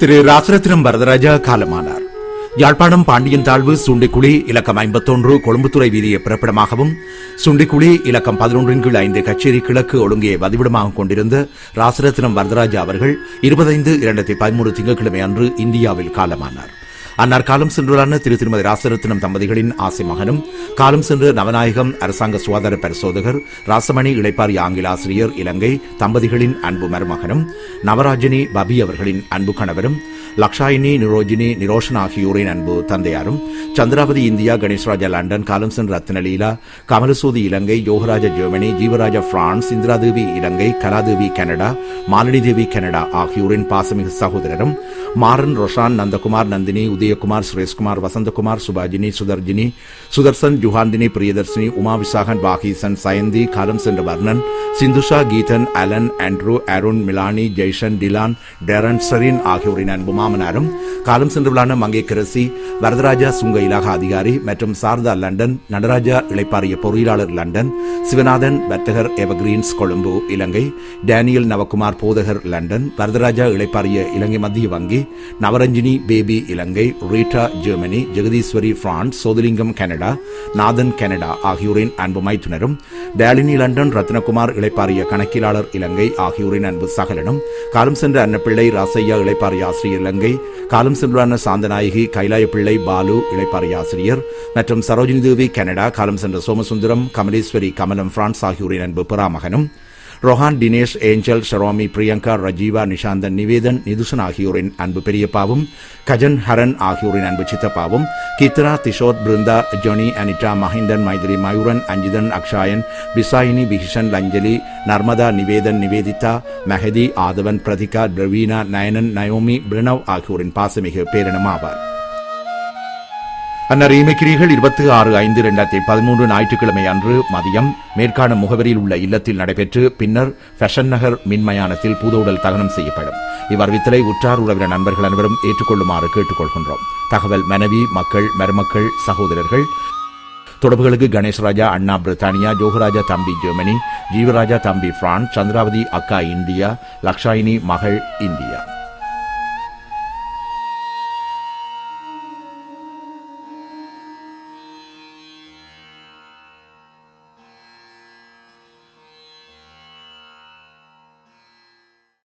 திரு ராசரத்னம் வரதராஜா காலமானார். யாழ்ப்பாணம் பாண்டியன் தாழ்வு சுண்டிக்குழி இலக்கம் 51 கொழும்புத்துறை வீதியை பிறப்பிடமாகவும் சுண்டிக்குழி இலக்கம் 11/5 கச்சேரி கிழக்கு ஒழுங்கியை வதிவிடமாக கொண்டிருந்த ராசரத்னம் வரதராஜா அவர்கள் 25/2013 திங்கட்கிழமை அன்று இந்தியாவில் காலமானார். அன்னார் காலம் சென்றுள்ளான திருமதி ராசரத்னம் தம்பதிகளின் ஆசை மகனும் காலம் சென்ற நவநாயகம் அரசாங்க சுகாதார பரிசோதகர் ராசமணி இளைப்பாரி ஆங்கில ஆசிரியர் இலங்கை தம்பதிகளின் அன்பு மருமகனும் நவராஜினி பபி அவர்களின் அன்பு கணவரும் லக்ஷாயினி நிரோஜினி நிரோஷன் ஆகியோரின் அன்பு தந்தையாரும் சந்திராவதி இந்தியா கணேஷ்ராஜா லண்டன் காலம் சென்ற ரத்னலீலா கமலசூதி இலங்கை யோகராஜா ஜெர்மனி ஜீவராஜா பிரான்ஸ் இந்திராதேவி இலங்கை கலாதேவி கனடா மாலினி தேவி கனடா ஆகியோரின் பாசமிகு சகோதரரும் மாறன் ரொஷான் நந்தகுமார் நந்தினி உதயகுமார் சுரேஷ்குமார் வசந்தகுமார் சுபாஜினி சுதர்ஜினி சுதர்சன் ஜுஹாந்தினி பிரியதர்ஷினி உமா விசாகன் வாகீசன் சயந்தி காலம் சென்ற Varnan Sindhusha Geethan Alan Andrew Arun Milani Jeyshan Dylan Darren Sareen ஆகியோரின் அன்பு மாமனாரும் காலம் சென்றுள்ளான மங்கைக்கரசி வரதராஜா சுங்க இலாகா அதிகாரி மற்றும் சாரதா லண்டன் நடராஜா இளைப்பாறிய பொறியியலாளர் லண்டன் சிவநாதன் வர்த்தகர் எவர்கிரீன்ஸ் கொழும்பு இலங்கை டேனியல் நவகுமார் போதகர் லண்டன் வரதராஜா இளைப்பாறிய இலங்கை மத்திய வங்கி Navaranjini Baby Ilangai Rita Germany Jegatheeswari France Sothalingam Canada Nathan Canada ஆகியோரின் அன்பு மைத்துனரும் டேலினி லண்டன் ரத்னகுமார் இளைப்பாறிய கணக்கியலாளர் இலங்கை ஆகியோரின் அன்பு சகலனும் காலம் சென்ற அன்னப்பிள்ளை ராசையா இளைப்பாறிய ஆசிரியர் இலங்கை காலம் சென்றான சாந்தநாயகி கைலாய பிள்ளை பாலு இளைப்பாறிய ஆசிரியர் மற்றும் சரோஜினி தேவி கனடா காலம் சென்ற சோமசுந்தரம் கமலேஸ்வரி கமலம் பிரான்ஸ் ஆகியோரின் அன்பு பெறாமகனும் ரோஹான் தினேஷ் ஏஞ்சல் ஷரோமி பிரியங்கா ரஜீவா நிஷாந்தன் நிவேதன் நிதுஷன் ஆகியோரின் அன்பு பெரியப்பாவும் கஜன் ஹரன் ஆகியோரின் அன்பு சித்தப்பாவும் கீர்த்தனா திஷோத் பிருந்தா ஜொனி அனிட்டா மஹிந்தன் மைதிரி மயூரன் அஞ்சிதன் அக்ஷாயன் விசாயினி விகிஷன் லஞ்சலி நர்மதா நிவேதன் நிவேதிதா மெஹதி ஆதவன் பிரதிகா பிரவீனா நயனன் நயோமி பிரணவ் ஆகியோரின் பாசமிகு பேரினமாவார். அன்னர் ஈமைக்கிரிகள் 26/5/2013 ஞாயிற்றுக்கிழமை அன்று மதியம் மேற்கான முகவரியில் உள்ள இல்லத்தில் நடைபெற்று பின்னர் ஃபேஷன் நகர் மின்மயானத்தில் பூதவுடல் தகனம் செய்யப்படும். இவ்வறிவித்தலை உற்றார் உறவினர் நண்பர்கள் அனைவரும் ஏற்றுக்கொள்ளுமாறு கேட்டுக்கொள்கின்றோம். தகவல் மனைவி மக்கள் மருமக்கள் சகோதரர்கள். தொடர்புகளுக்கு கணேஷ்ராஜா அண்ணா பிரித்தானியா ஜோகராஜா தம்பி ஜெர்மனி ஜீவராஜா தம்பி பிரான்ஸ் சந்திராவதி அக்கா இந்தியா லக்ஷாயினி மகள் இந்தியா.